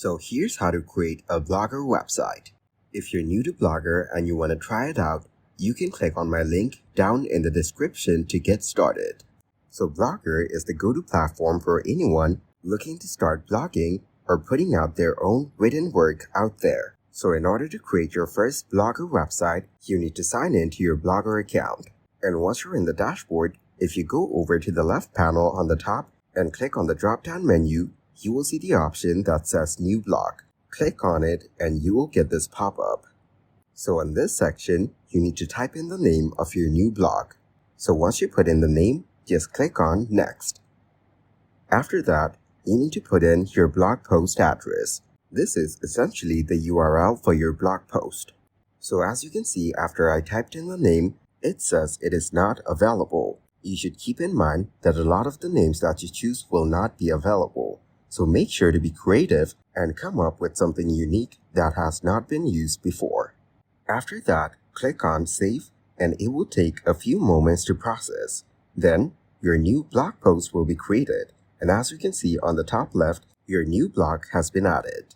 So here's how to create a Blogger website. If you're new to Blogger and you want to try it out, you can click on my link down in the description to get started. So Blogger is the go-to platform for anyone looking to start blogging or putting out their own written work out there. So in order to create your first Blogger website, you need to sign in to your Blogger account. And once you're in the dashboard, if you go over to the left panel on the top and click on the drop-down menu, you will see the option that says New Blog. Click on it and you will get this pop-up. So in this section, you need to type in the name of your new blog. So once you put in the name, just click on Next. After that, you need to put in your blog post address. This is essentially the URL for your blog post. So as you can see, after I typed in the name, it says it is not available. You should keep in mind that a lot of the names that you choose will not be available. So make sure to be creative and come up with something unique that has not been used before. After that, click on Save and it will take a few moments to process. Then, your new blog post will be created. And as you can see on the top left, your new blog has been added.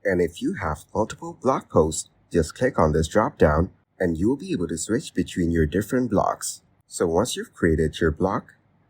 And if you have multiple blog posts, just click on this drop down and you will be able to switch between your different blogs. So once you've created your blog,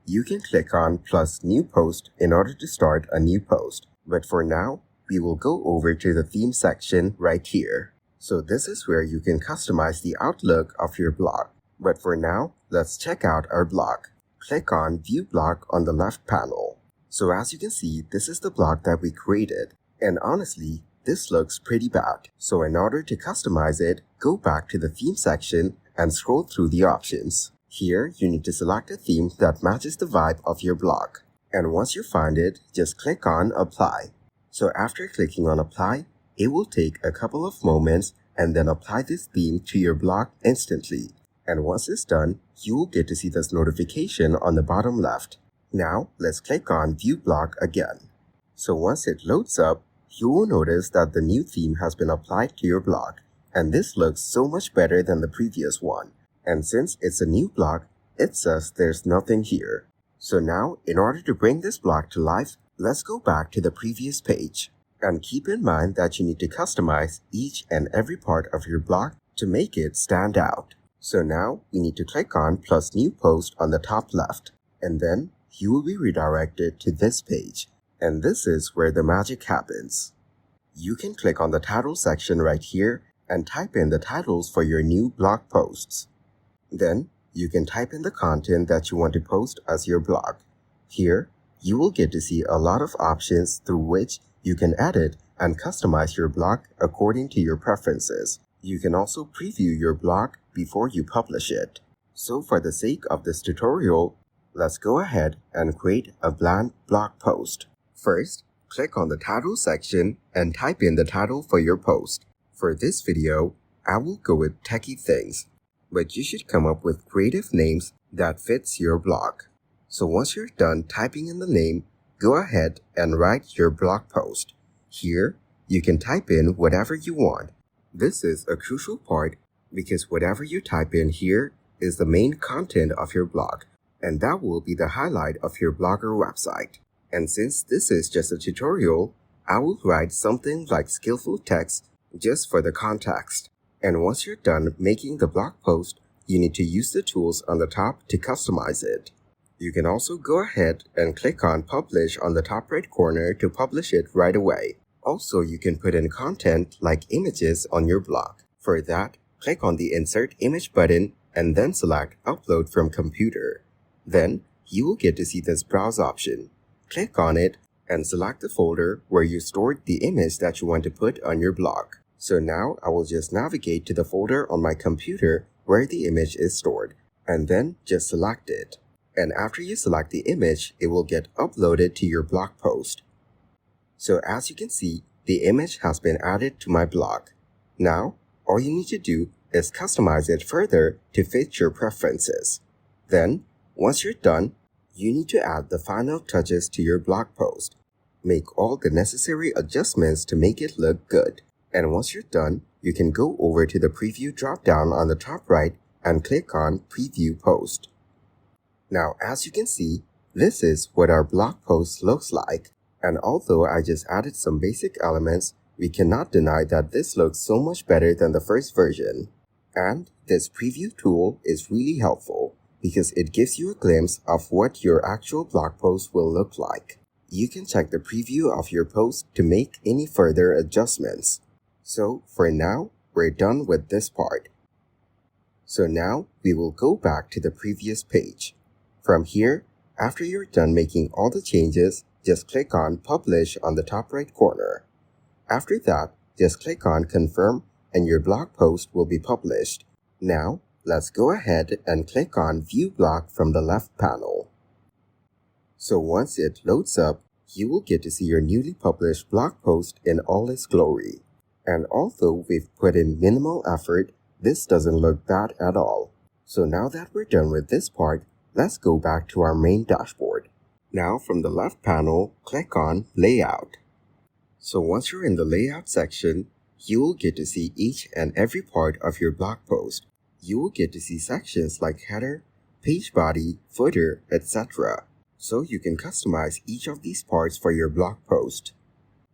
you can click on plus new post in order to start a new post. But for now, we will go over to the theme section right here. So this is where you can customize the outlook of your blog. But for now, let's check out our blog. Click on View Blog on the left panel. So as you can see, this is the blog that we created. And honestly, this looks pretty bad. So in order to customize it, go back to the theme section and scroll through the options. Here, you need to select a theme that matches the vibe of your blog. And once you find it, just click on Apply. So after clicking on Apply, it will take a couple of moments and then apply this theme to your blog instantly. And once it's done, you will get to see this notification on the bottom left. Now, let's click on View Blog again. So once it loads up, you will notice that the new theme has been applied to your blog. And this looks so much better than the previous one. And since it's a new blog, it says there's nothing here. So now, in order to bring this blog to life, let's go back to the previous page. And keep in mind that you need to customize each and every part of your blog to make it stand out. So now, we need to click on plus new post on the top left. And then, you will be redirected to this page. And this is where the magic happens. You can click on the title section right here and type in the titles for your new blog posts. Then, you can type in the content that you want to post as your blog. Here, you will get to see a lot of options through which you can edit and customize your blog according to your preferences. You can also preview your blog before you publish it. So for the sake of this tutorial, let's go ahead and create a blank blog post. First, click on the title section and type in the title for your post. For this video, I will go with techie things. But you should come up with creative names that fits your blog. So once you're done typing in the name, go ahead and write your blog post. Here, you can type in whatever you want. This is a crucial part because whatever you type in here is the main content of your blog, and that will be the highlight of your Blogger website. And since this is just a tutorial, I will write something like skillful text just for the context. And once you're done making the blog post, you need to use the tools on the top to customize it. You can also go ahead and click on Publish on the top right corner to publish it right away. Also, you can put in content like images on your blog. For that, click on the Insert Image button and then select Upload from Computer. Then, you will get to see this Browse option. Click on it and select the folder where you stored the image that you want to put on your blog. So now I will just navigate to the folder on my computer where the image is stored, and then just select it. And after you select the image, it will get uploaded to your blog post. So as you can see, the image has been added to my blog. Now, all you need to do is customize it further to fit your preferences. Then, once you're done, you need to add the final touches to your blog post. Make all the necessary adjustments to make it look good. And once you're done, you can go over to the preview drop-down on the top right and click on Preview Post. Now, as you can see, this is what our blog post looks like. And although I just added some basic elements, we cannot deny that this looks so much better than the first version. And this preview tool is really helpful because it gives you a glimpse of what your actual blog post will look like. You can check the preview of your post to make any further adjustments. So for now, we're done with this part. So now we will go back to the previous page. From here, after you're done making all the changes, just click on Publish on the top right corner. After that, just click on Confirm and your blog post will be published. Now, let's go ahead and click on View Blog from the left panel. So once it loads up, you will get to see your newly published blog post in all its glory. And although we've put in minimal effort, this doesn't look bad at all. So now that we're done with this part, let's go back to our main dashboard. Now from the left panel, click on Layout. So once you're in the Layout section, you will get to see each and every part of your blog post. You will get to see sections like header, page body, footer, etc. So you can customize each of these parts for your blog post.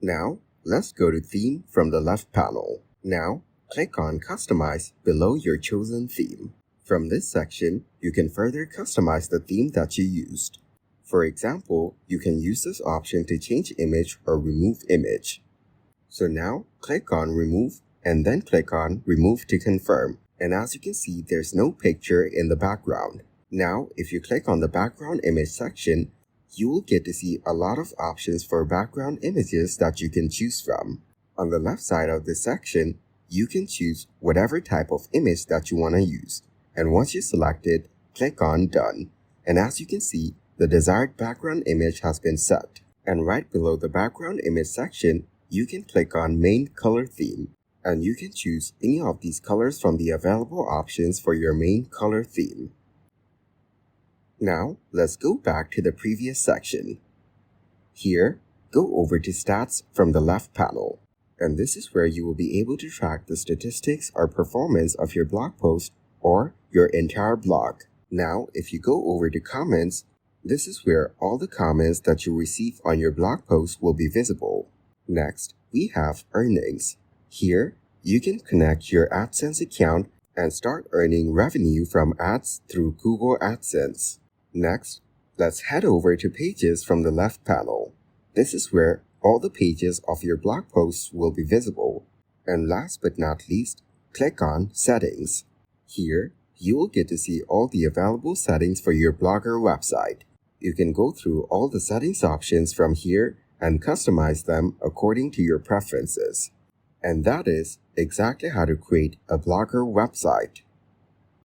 Now, let's go to Theme from the left panel. Now, click on Customize below your chosen theme. From this section, you can further customize the theme that you used. For example, you can use this option to change image or remove image. So now, click on Remove and then click on Remove to confirm. And as you can see, there's no picture in the background. Now, if you click on the background image section, you will get to see a lot of options for background images that you can choose from. On the left side of this section, you can choose whatever type of image that you want to use. And once you select it, click on Done. And as you can see, the desired background image has been set. And right below the background image section, you can click on Main Color Theme. And you can choose any of these colors from the available options for your main color theme. Now, let's go back to the previous section. Here, go over to Stats from the left panel. And this is where you will be able to track the statistics or performance of your blog post or your entire blog. Now, if you go over to Comments, this is where all the comments that you receive on your blog post will be visible. Next, we have Earnings. Here, you can connect your AdSense account and start earning revenue from ads through Google AdSense. Next, let's head over to Pages from the left panel. This is where all the pages of your blog posts will be visible. And last but not least, click on Settings. Here, you will get to see all the available settings for your Blogger website. You can go through all the settings options from here and customize them according to your preferences. And that is exactly how to create a Blogger website.